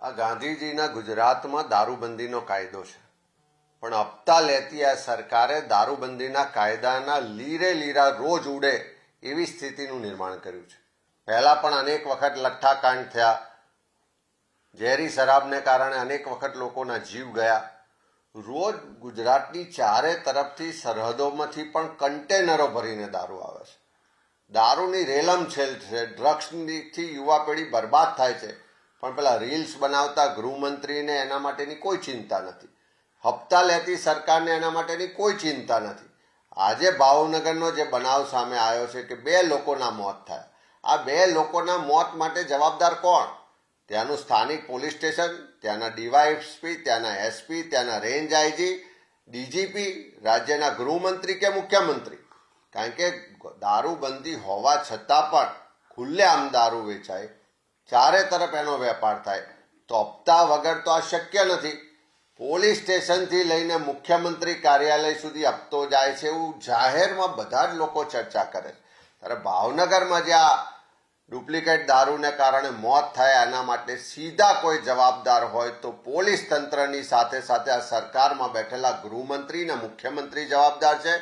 આ ગાંધીજીના ગુજરાતમાં દારૂબંધીનો કાયદો છે, પણ હપ્તા લેતી આ સરકારે દારૂબંધીના કાયદાના લીરે લીરા રોજ ઉડે એવી સ્થિતિનું નિર્માણ કર્યું છે. પહેલા પણ અનેક વખત લઠ્ઠાકાંડ થયા, ઝેરી શરાબને કારણે અનેક વખત લોકોના જીવ ગયા. રોજ ગુજરાતની ચારે તરફથી સરહદોમાંથી પણ કન્ટેનરો ભરીને દારૂ આવે છે. દારૂની રેલમછેલ છે, ડ્રગ્સથી યુવા પેઢી બરબાદ થાય છે, પણ પેલા રીલ્સ બનાવતા ગૃહમંત્રીને એના માટેની કોઈ ચિંતા નથી. હપ્તા લેતી સરકારને એના માટેની કોઈ ચિંતા નથી. આજે ભાવનગરનો જે બનાવ સામે આવ્યો છે કે 2 લોકોના મોત થયા, આ 2 લોકોના મોત માટે જવાબદાર કોણ? ત્યાંનું સ્થાનિક પોલીસ સ્ટેશન, ત્યાંના ડીવાયએસપી, ત્યાંના એસપી, ત્યાંના રેન્જ આઈજી, ડીજીપી, રાજ્યના ગૃહમંત્રી કે મુખ્યમંત્રી? કારણ કે દારૂબંધી હોવા છતાં પણ ખુલ્લેઆમ દારૂ વેચાય, ચારે તરફ એનો વેપાર થાય, તો હપ્તા વગર તો આ શક્ય નથી. પોલીસ સ્ટેશનથી લઈને મુખ્યમંત્રી કાર્યાલય સુધી હપ્તો જાય છે એવું જાહેરમાં બધા જ લોકો ચર્ચા કરે છે. ત્યારે ભાવનગરમાં જે આ ડુપ્લિકેટ દારૂને કારણે મોત થાય એના માટે સીધા કોઈ જવાબદાર હોય તો પોલીસ તંત્રની સાથે સાથે આ સરકારમાં બેઠેલા ગૃહમંત્રી અને મુખ્યમંત્રી જવાબદાર છે.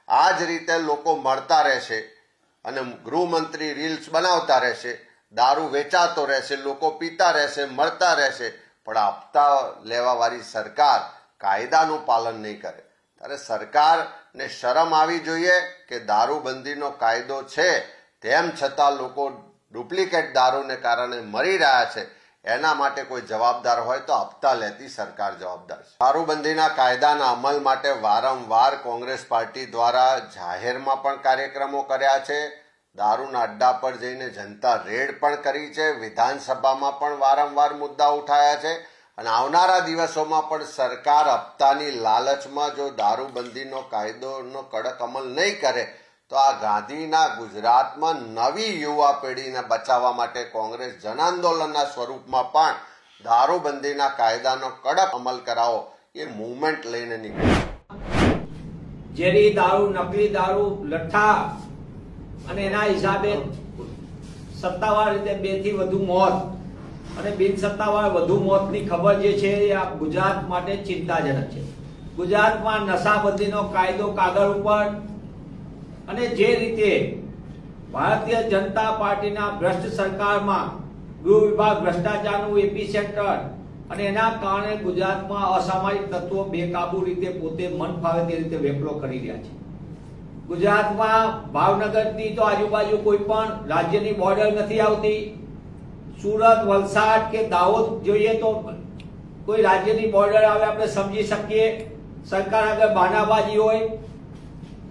આ જ રીતે લોકો મળતા રહેશે અને ગૃહમંત્રી રીલ્સ બનાવતા રહેશે, દારૂ વેચાતો રહેશે, લોકો પીતા રહેશે, મળતા રહેશે, પણ હપ્તા લેવાવાળી સરકાર કાયદાનું પાલન નહીં કરે. ત્યારે સરકારને શરમ આવી જોઈએ કે દારૂબંધીનો કાયદો છે તેમ છતાં લોકો ડુપ્લિકેટ દારૂને કારણે મરી રહ્યા છે. એના માટે કોઈ જવાબદાર હોય તો હપ્તા લેતી સરકાર જવાબદાર છે. દારૂબંધીના કાયદાના અમલ માટે વારંવાર કોંગ્રેસ પાર્ટી દ્વારા જાહેરમાં પણ કાર્યક્રમો કર્યા છે, દારૂના અડ્ડા પર જઈને જનતા રેડ પણ કરી છે, વિધાનસભામાં પણ વારંવાર મુદ્દા ઉઠાયા છે. અને આવનારા દિવસોમાં પણ સરકાર હપ્તાની લાલચમાં જો દારૂબંધીનો કાયદોનો કડક અમલ નહીં કરે તો આ ગાંધીના ગુજરાતમાં નવી યુવા પેઢીને બચાવવા માટે કોંગ્રેસ જન આંદોલનના સ્વરૂપમાં પણ દારૂબંધીના કાયદાનો કડક અમલ કરાવો એ મૂવમેન્ટ લઈને નીકળી. ઝેરી દારૂ, નકલી દારૂ, લઠ્ઠા અને એના હિસાબે સત્તાવાર રીતે 2 થી વધુ મોત અને બિન સત્તાવાર વધુ મોતની ખબર જે છે એ આ ગુજરાત માટે ચિંતાજનક છે. ગુજરાતમાં નશાબંધીનો કાયદો કાગળ ઉપર અને જે રીતે ભારતીય જનતા પાર્ટીના ભ્રષ્ટ સરકારમાં ગૃહ વિભાગ ભ્રષ્ટાચારનું એપીસેન્ટર અને એના કારણે ગુજરાતમાં અસામાજિક તત્વો બેકાબુ રીતે પોતે મન ફાવે તે રીતે વેપલો કરી રહ્યા છે. ગુજરાતમાં ભાવનગરની તો આજુબાજુ કોઈ પણ રાજ્યની બોર્ડર નથી આવતી. સુરત, વલસાડ કે દાહોદ જોઈએ તો કોઈ રાજ્યની બોર્ડર આવે આપણે સમજી શકીએ, સરકાર આગળ બહાનાબાજી હોય.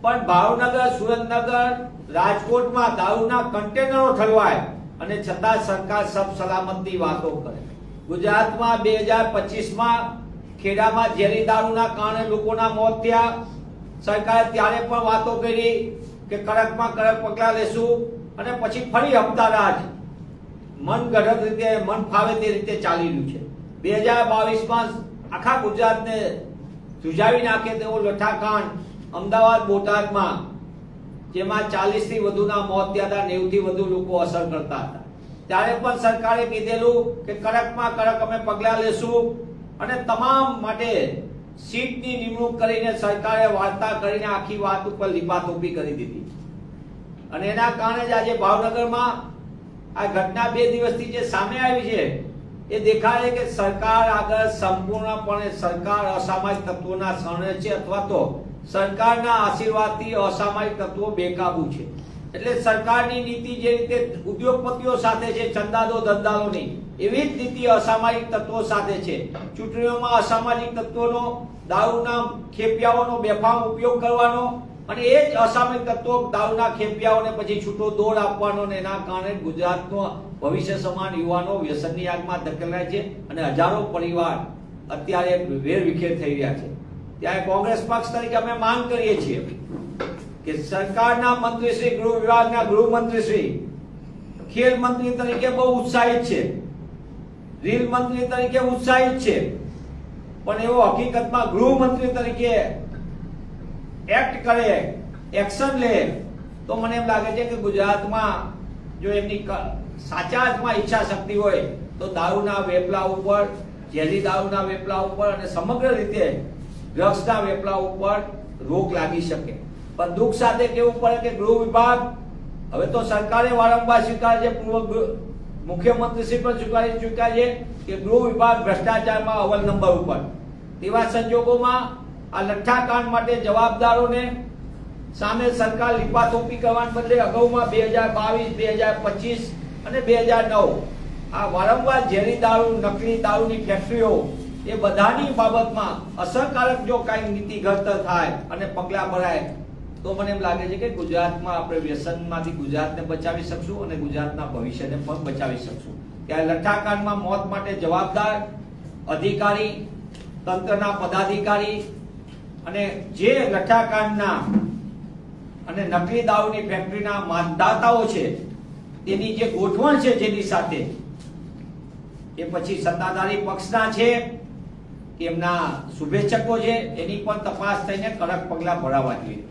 પણ ભાવનગર, સુરેન્દ્રનગર, રાજકોટમાં દારૂના કન્ટેનરો ઠલવાય અને છતાં સરકાર સબ સલામતની વાતો કરે. ગુજરાતમાં 2025માં ખેડામાં ઝેરી દારૂના કારણે લોકોના મોત થયા. સરકારે ત્યારે પણ વાતો કરી કે કડકમાં કડક પગલાં લેશું અને પછી ફરી હપ્તા રાજ મનગઢત રીતે મન ફાવે તે રીતે ચાલી રહ્યું છે. 2022માં આખા ગુજરાતને ધ્રુજાવી નાખે તેવો લઠ્ઠાકાંડ અમદાવાદ, બોટાદમાં જેમાં 40 થી વધુના મોત થયા હતા, 90 થી વધુ લોકો અસર કરતા હતા. ત્યારે પણ સરકારે કીધેલું કે કડકમાં કડક અમે પગલાં લેશું અને તમામ માટે સીટની નિમણૂક કરીને સરકારે વાર્તા કરીને આખી વાત ઉપર લીપાથોપી કરી દીધી. અને એના કારણે જ આજે ભાવનગરમાં આ ઘટના 2 દિવસથી જે સામે આવી છે એ દેખાડે કે સરકાર આગળ સંપૂર્ણપણે સરકાર અસામાજિક તત્વોના શરણે છે અથવા તો સરકારના આશીર્વાદથી અસામાજિક તત્વો બેકાબુ છે. એટલે સરકારની નીતિ જે રીતે ઉદ્યોગપતિઓ સાથે છે, ચંદાદો ધંધાલોની, એવી જ નીતિ અસામાજિક તત્વો સાથે છે. ચૂંટણીઓમાં અસામાજિક તત્વોનો, દારૂના ખેપિયાઓનો બેફામ ઉપયોગ કરવાનો અને એ જ અસામાજિક તત્વો દારૂના ખેપિયાઓને પછી છૂટો દોર આપવાનો અને એના કારણે ગુજરાતનો ભવિષ્ય સમાન યુવાનો વ્યસનની આગમાં ધકેલાય છે અને હજારો પરિવાર અત્યારે વેરવિખેર થઈ રહ્યા છે. ત્યારે કોંગ્રેસ પક્ષ તરીકે અમે માંગ કરીએ છીએ કે સરકારના મંત્રીશ્રી, ગૃહ વિભાગના ગૃહમંત્રીશ્રી ખેલ મંત્રી તરીકે બહુ ઉત્સાહિત છે, રેલ મંત્રી તરીકે ઉત્સાહિત છે, પણ એવો હકીકતમાં ગૃહમંત્રી તરીકે એક્ટ કરે, એક્શન લે તો મને એમ લાગે છે કે ગુજરાતમાં જો એમની સાચા અર્થમાં ઈચ્છા શક્તિ હોય તો દારૂના વેપલા ઉપર, ઝેરી દારૂના વેપલા ઉપર અને સમગ્ર રીતે ડ્રગ્સના વેપલા ઉપર રોક લાગી શકે. પણ દુઃખ સાથે કહેવું પડે કે ગૃહ વિભાગ, હવે તો સરકારે વારંવાર સ્વીકારે છે, પૂર્વ મુખ્યમંત્રીશ્રી પણ સ્વીકારી ચૂક્યા છે કે ગૃહ વિભાગ ભ્રષ્ટાચારમાં અવ્વલ નંબર ઉપર. તેવા સંજોગોમાં આ લઠ્ઠાકાંડ માટે જવાબદારોને સામે સરકાર લીપાથોપી કરવાને બદલે અગાઉમાં 2022, 2025 અને 2009 આ વારંવાર ઝેરી દારૂ, નકલી દારૂની ફેક્ટરીઓ, એ બધાની બાબતમાં અસરકારક જો કાંઈ નીતિ ઘડતર થાય અને પગલાં ભરાય તો મને એમ લાગે છે કે ગુજરાતમાં આપણે વ્યસનમાંથી ગુજરાતને બચાવી શકશું અને ગુજરાતના ભવિષ્યને પણ બચાવી શકશું. ત્યારે લઠ્ઠાકાંડમાં મોત માટે જવાબદાર અધિકારી, તંત્રના પદાધિકારી અને જે લઠ્ઠાકાંડના અને નકલી દારૂની ફેક્ટરીના માંધાતાઓ છે તેની જે ગોઠવણ છે જેની સાથે, એ પછી સત્તાધારી પક્ષના છે કે એમના શુભેચ્છકો છે, એની પણ તપાસ થઈને કડક પગલાં ભરાવા જોઈએ.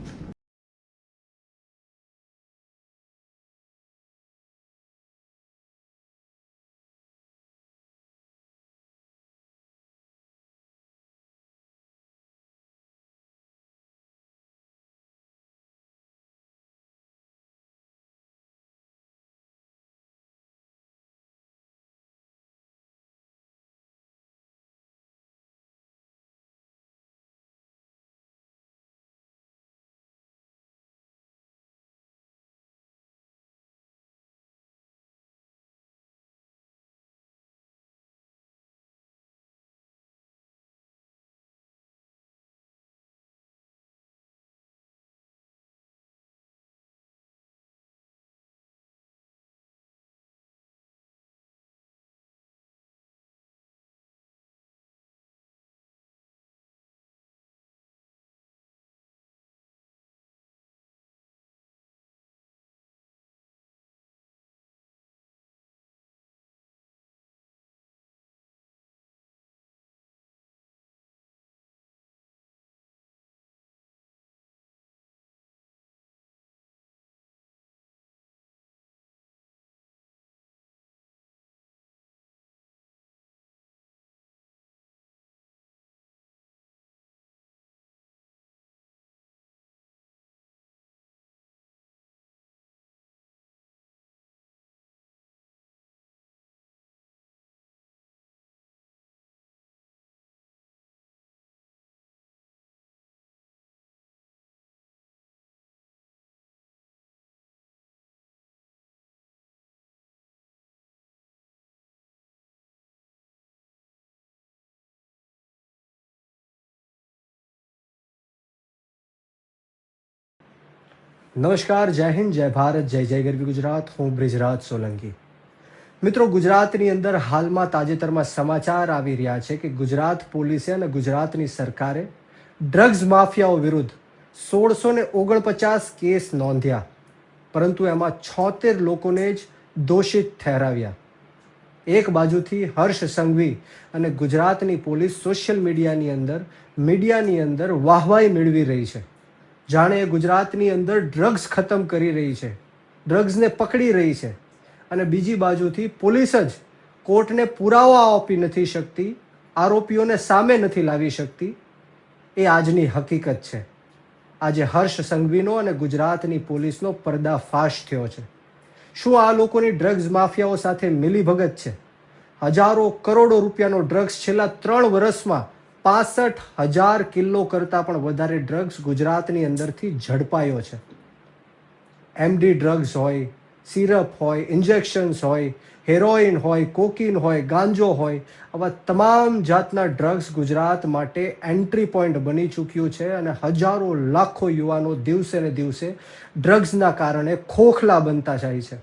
નમસ્કાર, જય હિન્દ, જય ભારત, જય જય ગરવી ગુજરાત. હું બ્રિજરાજ સોલંકી. મિત્રો, ગુજરાતની અંદર હાલમાં તાજેતરમાં સમાચાર આવી રહ્યા છે કે ગુજરાત પોલીસે અને ગુજરાતની સરકારે ડ્રગ્સ માફિયાઓ વિરુદ્ધ 1649 કેસ નોંધ્યા, પરંતુ એમાં 76 લોકોને જ દોષિત ઠેરાવ્યા. એક બાજુથી હર્ષ સંઘવી અને ગુજરાતની પોલીસ સોશિયલ મીડિયાની અંદર વાહવાઈ મેળવી રહી છે, જાણે ગુજરાતની અંદર ડ્રગ્સ ખતમ કરી રહી છે, ડ્રગ્સને પકડી રહી છે. અને બીજી બાજુથી પોલીસ જ કોર્ટને પુરાવા આપી નથી શકતી, આરોપીઓને સામે નથી લાવી શકતી. એ આજની હકીકત છે. આજે હર્ષ સંઘવીનો અને ગુજરાતની પોલીસનો પર્દાફાશ થયો છે. શું આ લોકોની ડ્રગ્સ માફિયાઓ સાથે મિલીભગત છે? હજારો કરોડો રૂપિયાનો ડ્રગ્સ છેલ્લા 3 વર્ષમાં 65,000 કિલો કરતાં પણ વધારે ડ્રગ્સ ગુજરાતની અંદરથી ઝડપાયો છે. એમડી ડ્રગ્સ હોય, સિરપ હોય, ઇન્જેક્શન્સ હોય, હેરોઇન હોય, કોકીન હોય, ગાંજો હોય, આવા તમામ જાતના ડ્રગ્સ ગુજરાત માટે એન્ટ્રી પોઈન્ટ બની ચૂક્યું છે. અને હજારો લાખો યુવાનો દિવસે ને દિવસે ડ્રગ્સના કારણે ખોખલા બનતા જાય છે.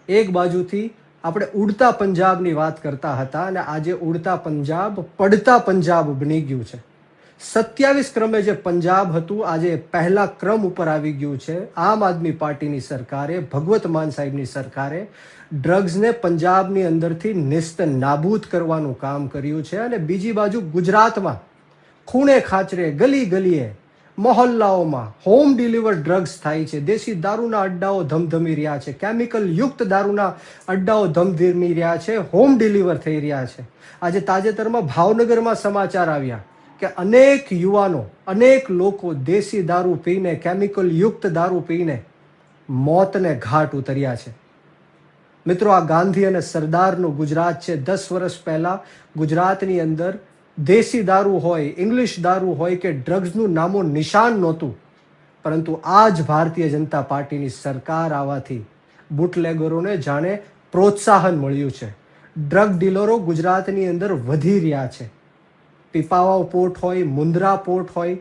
એક બાજુથી આપણે ઉડતા પંજાબની વાત કરતા હતા અને આજે ઉડતા પંજાબ પડતા પંજાબ બની ગયું છે. 27 ક્રમે જે પંજાબ હતું આજે પહેલા ક્રમ ઉપર આવી ગયું છે. આમ આદમી પાર્ટીની સરકારે, ભગવત માન સાહેબની સરકારે ડ્રગ્સને પંજાબની અંદરથી નિસ્ત નાબૂદ કરવાનું કામ કર્યું છે. અને બીજી બાજુ ગુજરાતમાં ખૂણે ખાચરે, ગલી ગલીએ મહોલ્લાઓમાં હોમ ડિલિવર ડ્રગ્સ થાય છે, દેશી દારૂના અડ્ડાઓ ધમધમી રહ્યા છે, કેમિકલ યુક્ત દારૂના અડ્ડાઓ ધમધમી રહ્યા છે, હોમ ડિલિવર થઈ રહ્યા છે. આજે તાજેતરમાં ભાવનગરમાં સમાચાર આવ્યા કે અનેક યુવાનો, અનેક લોકો દેશી દારૂ પીને, કેમિકલ યુક્ત દારૂ પીને મોતને ઘાટ ઉતર્યા છે. મિત્રો, આ ગાંધી અને સરદારનું ગુજરાત છે. 10 વર્ષ પહેલા ગુજરાતની અંદર દેશી દારૂ હોય, ઇંગ્લિશ દારૂ હોય કે ડ્રગ્સનું નામો નિશાન નહોતું. પરંતુ આ જ ભારતીય જનતા પાર્ટીની સરકાર આવવાથી બુટલેગરોને જાણે પ્રોત્સાહન મળ્યું છે. ડ્રગ ડીલરો ગુજરાતની અંદર વધી રહ્યા છે. પીપાવાવ પોર્ટ હોય, મુન્દ્રા પોર્ટ હોય,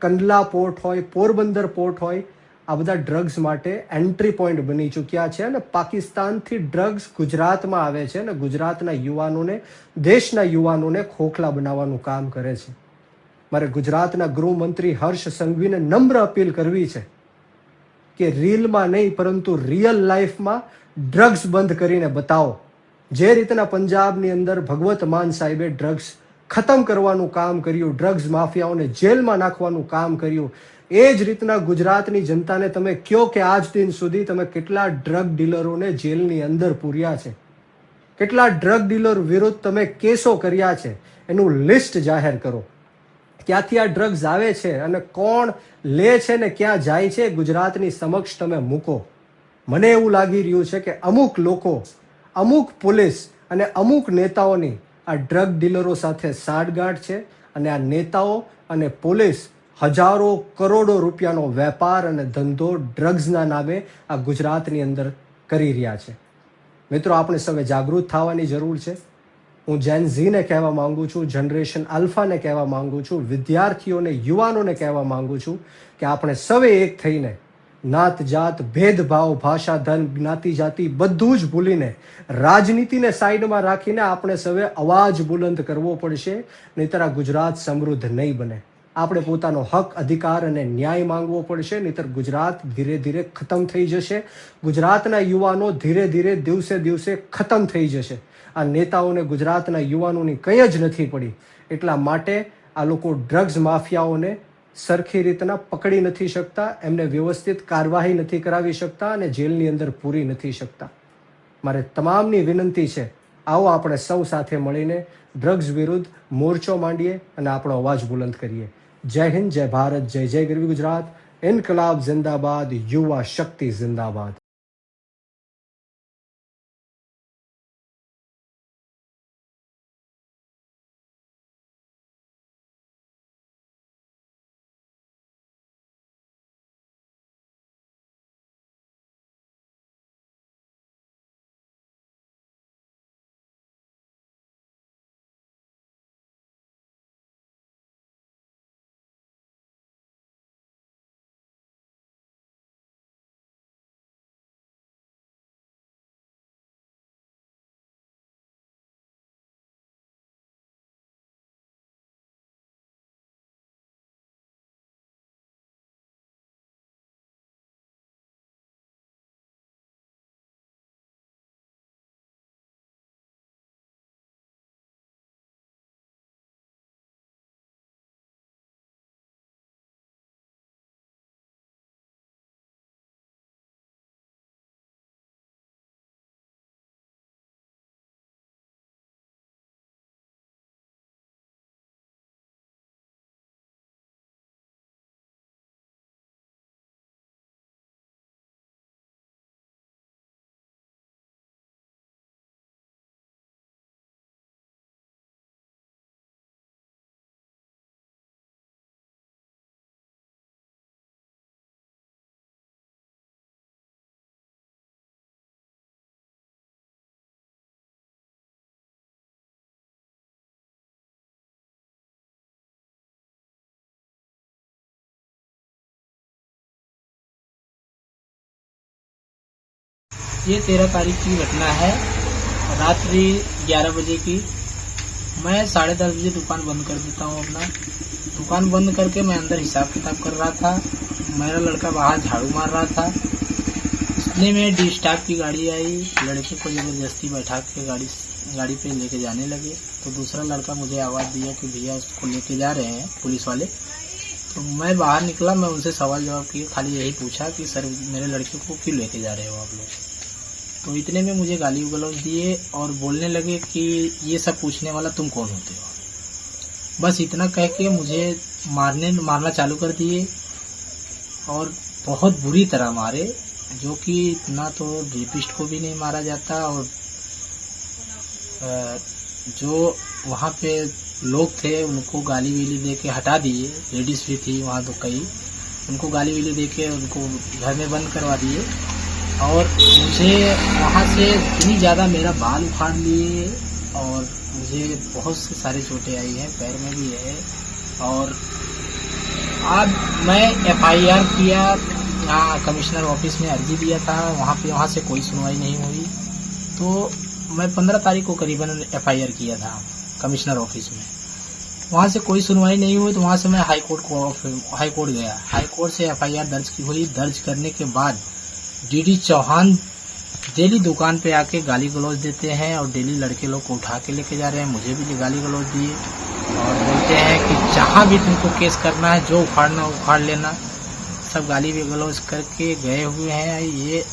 કંડલા પોર્ટ હોય, પોરબંદર પોર્ટ હોય, આ બધા ડ્રગ્સ માટે એન્ટ્રી પોઈન્ટ બની ચૂક્યા છે અને પાકિસ્તાનથી ડ્રગ્સ ગુજરાતમાં આવે છે અને ગુજરાતના યુવાનોને, દેશના યુવાનોને ખોખલા બનાવવાનું કામ કરે છે. મારે ગુજરાતના ગૃહમંત્રી હર્ષ સંઘવીને નમ્ર અપીલ કરવી છે કે રીલમાં નહીં પરંતુ રિયલ લાઈફમાં ડ્રગ્સ બંધ કરીને બતાવો. જે રીતના પંજાબની અંદર ભગવત માન સાહેબે ડ્રગ્સ ખતમ કરવાનું કામ કર્યું, ડ્રગ્સ માફિયાઓને જેલમાં નાખવાનું કામ કર્યું, એ જ રીતના ગુજરાતની જનતાને તમે કહો કે આજ દિન સુધી તમે કેટલા ડ્રગ ડીલરોને જેલની અંદર પૂર્યા છે, કેટલા ડ્રગ ડીલર વિરુદ્ધ તમે કેસો કર્યા છે, એનું લિસ્ટ જાહેર કરો. ક્યાંથી આ ડ્રગ્સ આવે છે અને કોણ લે છે ને ક્યાં જાય છે, ગુજરાતની સમક્ષ તમે મૂકો. મને એવું લાગી રહ્યું છે કે અમુક લોકો, અમુક પોલીસ અને અમુક નેતાઓની આ ડ્રગ ડીલરો સાથે સાંઠગાંઠ છે અને આ નેતાઓ અને પોલીસ હજારો કરોડો રૂપિયાનો વેપાર અને ધંધો ડ્રગ્સના નામે આ ગુજરાતની અંદર કરી રહ્યા છે. મિત્રો, આપણે સૌએ જાગૃત થવાની જરૂર છે. હું જેન ઝીને કહેવા માંગુ છું, જનરેશન આલ્ફાને કહેવા માંગુ છું, વિદ્યાર્થીઓને, યુવાનોને કહેવા માંગુ છું કે આપણે સૌએ એક થઈને નાત જાત, ભેદભાવ, ભાષા, ધર્મ, જ્ઞાતિ, જાતિ બધું જ ભૂલીને રાજનીતિને સાઈડમાં રાખીને આપણે સૌએ અવાજ બુલંદ કરવો પડશે. નહીંતર આ ગુજરાત સમૃદ્ધ નહીં બને. આપણે પોતાનો હક, અધિકાર અને ન્યાય માંગવો પડશે. નહીંતર ગુજરાત ધીરે ધીરે ખતમ થઈ જશે. ગુજરાતના યુવાનો ધીરે ધીરે દિવસે દિવસે ખતમ થઈ જશે. આ નેતાઓને ગુજરાતના યુવાનોની કંઈ જ નથી પડી. એટલા માટે આ લોકો ડ્રગ્સ માફિયાઓને સરખી રીતના પકડી નથી શકતા, એમને વ્યવસ્થિત કાર્યવાહી નથી કરાવી શકતા અને જેલની અંદર પૂરી નથી શકતા. મારે તમામની વિનંતી છે, આવો આપણે સૌ સાથે મળીને ડ્રગ્સ વિરુદ્ધ મોરચો માંડીએ અને આપણો અવાજ બુલંદ કરીએ. જય હિન્દ, જય ભારત, જય જય ગરવી ગુજરાત. ઇન્કલાબ જિંદાબાદ, યુવા શક્તિ જિંદાબાદ. ये 13 तारीख की घटना है, रात्रि 11 बजे की। मैं 10:30 बजे दुकान बंद कर देता हूँ अपना। दुकान बंद करके मैं अंदर हिसाब किताब कर रहा था। मेरा लड़का बाहर झाड़ू मार रहा था। इतने में डी स्टाफ की गाड़ी आई, लड़के को जबरदस्ती बैठा के गाड़ी पे लेके जाने लगे। तो दूसरा लड़का मुझे आवाज़ दिया कि भैया उसको लेके जा रहे हैं पुलिस वाले। तो मैं बाहर निकला, मैं उनसे सवाल जवाब किया, खाली यही पूछा कि सर मेरे लड़के को क्यों लेके जा रहे हो आप लोग। तो इतने में मुझे गाली गलौज दिए और बोलने लगे कि ये सब पूछने वाला तुम कौन होते हो। बस इतना कह के मुझे मारना चालू कर दिए और बहुत बुरी तरह मारे, जो कि इतना तो रेपिस्ट को भी नहीं मारा जाता। और जो वहाँ पे लोग थे उनको गाली वीली दे के हटा दिए, लेडीज भी थी वहाँ तो कई, उनको गाली वीली दे के उनको घर में बंद करवा दिए। और मुझे वहाँ से इतनी ज़्यादा मेरा बाल उखाड़ लिए और मुझे बहुत से सारे चोटें आई हैं, पैर में भी है। और आज मैं FIR किया, यहाँ कमिश्नर ऑफिस में अर्जी दिया था, वहाँ से कोई सुनवाई नहीं हुई। तो मैं 15 तारीख को करीबन FIR किया था कमिश्नर ऑफिस में, वहाँ से कोई सुनवाई नहीं हुई। तो वहाँ से मैं हाई कोर्ट गया, हाई कोर्ट से FIR दर्ज की हुई। दर्ज करने के बाद DD चौहान डेली दुकान पे आके गाली गलौज देते हैं और डेली लड़के लोग को उठा के लेके जा रहे हैं। मुझे भी गाली गलौज दिए और बोलते हैं कि जहाँ भी तुमको केस करना है, जो उखाड़ना उखाड़ लेना, सब गाली गलौज करके गए हुए हैं। ये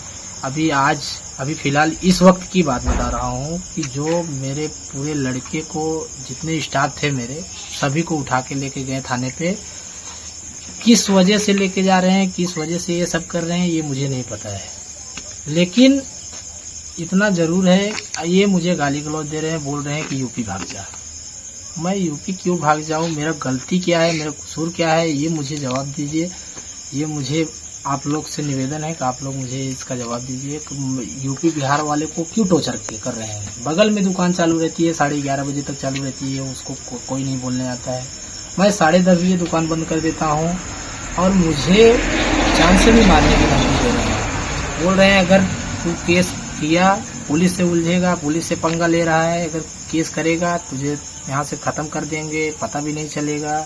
अभी फिलहाल इस वक्त की बात बता रहा हूँ कि जो मेरे पूरे लड़के को, जितने स्टाफ थे मेरे, सभी को उठा के लेके गए थाने पे। किस वजह से लेके जा रहे हैं, किस वजह से ये सब कर रहे हैं, ये मुझे नहीं पता है। लेकिन इतना जरूर है, ये मुझे गाली गलौज दे रहे हैं, बोल रहे हैं कि यूपी भाग जा। मैं यूपी क्यों भाग जाऊं, मेरा गलती क्या है, मेरा कसूर क्या है, ये मुझे जवाब दीजिए। ये मुझे आप लोग से निवेदन है कि आप लोग मुझे इसका जवाब दीजिए कि यूपी बिहार वाले को क्यों टॉर्चर कर रहे हैं। बगल में दुकान चालू रहती है, 11:30 बजे तक चालू रहती है, उसको कोई नहीं बोलने आता है। मैं 10:30 बजे दुकान बंद कर देता हूँ और मुझे जान से भी मारने की धमकी दे रहे हैं। बोल रहे हैं अगर तू केस किया पुलिस से उलझेगा, पुलिस से पंगा ले रहा है, अगर केस करेगा तुझे यहाँ से ख़त्म कर देंगे, पता भी नहीं चलेगा,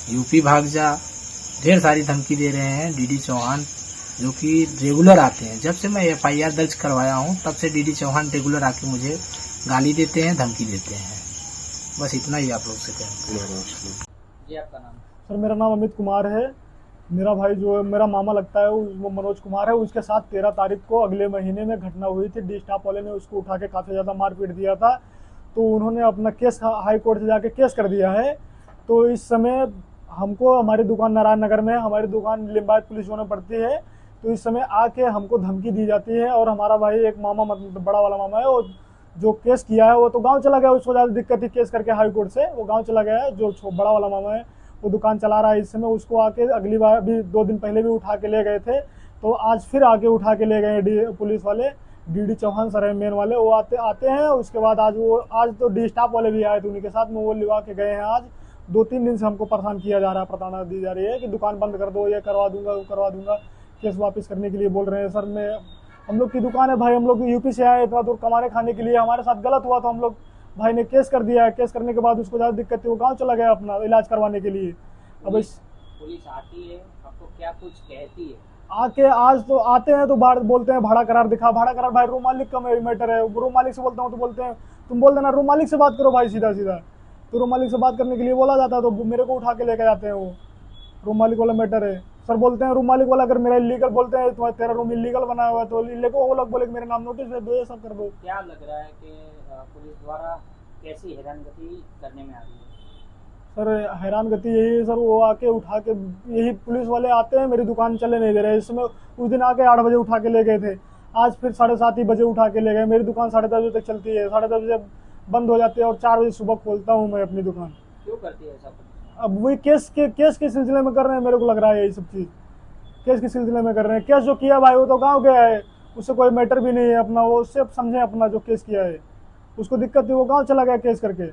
यूपी भाग जा। ढेर सारी धमकी दे रहे हैं DD चौहान, जो कि रेगुलर आते हैं। जब से मैं FIR दर्ज करवाया हूँ तब से DD चौहान रेगुलर आके मुझे गाली देते हैं, धमकी देते हैं। बस इतना ही आप लोग से कहें। जी आपका नाम? सर मेरा नाम अमित कुमार है। मेरा भाई जो मेरा मामा लगता है वो मनोज कुमार है, उसके साथ 13 तारीख को अगले महीने में घटना हुई थी। डी स्टाफ वाले ने उसको उठा के काफ़ी ज़्यादा मारपीट दिया था, तो उन्होंने अपना केस हाई कोर्ट से जाके केस कर दिया है। तो इस समय हमको, हमारी दुकान नारायण नगर में, हमारी दुकान लिंबायत पुलिस जोन में पड़ती है, तो इस समय आके हमको धमकी दी जाती है। और हमारा भाई एक मामा, मतलब बड़ा वाला मामा है, वो जो केस किया है वो तो गांव चला गया, उसको ज़्यादा दिक्कत थी केस करके हाई कोर्ट से, वो गांव चला गया है। जो बड़ा वाला मामा है वो दुकान चला रहा है इस समय, उसको आके अगली बार भी 2 दिन पहले भी उठा के ले गए थे, तो आज फिर आके उठा के ले गए पुलिस वाले, DD चौहान सर है मेन वाले, वो आते हैं। उसके बाद आज तो डी स्टाफ वाले भी आए थे, उन्हीं के साथ में वो लिवा के गए हैं। आज 2-3 दिन से हमको परेशान किया जा रहा है, प्रताड़ना दी जा रही है कि दुकान बंद कर दो, ये करवा दूंगा, वो करवा दूंगा, केस वापस करने के लिए बोल रहे हैं। सर हम लोग की दुकान है भाई, हम लोग यूपी से आए इतना दूर कमाने खाने के लिए, हमारे साथ गलत हुआ तो हम लोग भाई ने केस कर दिया है। केस करने के बाद उसको ज़्यादा दिक्कत थी, वो गाँव चला गया अपना इलाज करवाने के लिए। अब पुलिस आती है, आपको क्या कुछ कहती है? आके आज तो आते हैं तो बोलते हैं भाड़ा करार दिखा, भाड़ा करार भाई रूम मालिक का मैटर है। रूम मालिक से बोलता हूँ तो बोलते हैं तुम बोल देना रूम मालिक से बात करो भाई, सीधा सीधा। तो रूम मालिक से बात करने के लिए बोला जाता है तो मेरे को उठा के लेके जाते हैं, वो रूम मालिक वाला मैटर है। सर बोलते हैं रूम मालिक वाला अगर मेरा इलीगल, बोलते हैं तुम्हारा तेरा रूम इलीगल बना हुआ है तो वो लोग बोले मेरे नाम नोटिस दे दो, ये सब कर दो। क्या लग रहा है कि पुलिस द्वारा कैसी हैरानगति करने में आ रही है? सर हैरानगति यही है सर, वो आके उठा के, यही पुलिस वाले आते हैं, मेरी दुकान चले नहीं दे रहे। इसमें उस दिन आके 8 बजे उठा के ले गए थे, आज फिर 7:30 बजे उठा के ले गए। मेरी दुकान 10:30 बजे तक चलती है, 10:30 बजे बंद हो जाती है और 4 बजे सुबह खोलता हूँ मैं अपनी दुकान। क्यों करती है ऐसा? अब वही केस के सिलसिले में कर रहे हैं, मेरे को लग रहा है यही सब चीज़ केस के सिलसिले में कर रहे हैं। केस जो किया भाई वो तो गाँव गया है, उससे कोई मैटर भी नहीं है अपना, वो सिर्फ समझे अपना जो केस किया है, उसको दिक्कत थी, वो गाँव चला गया केस करके।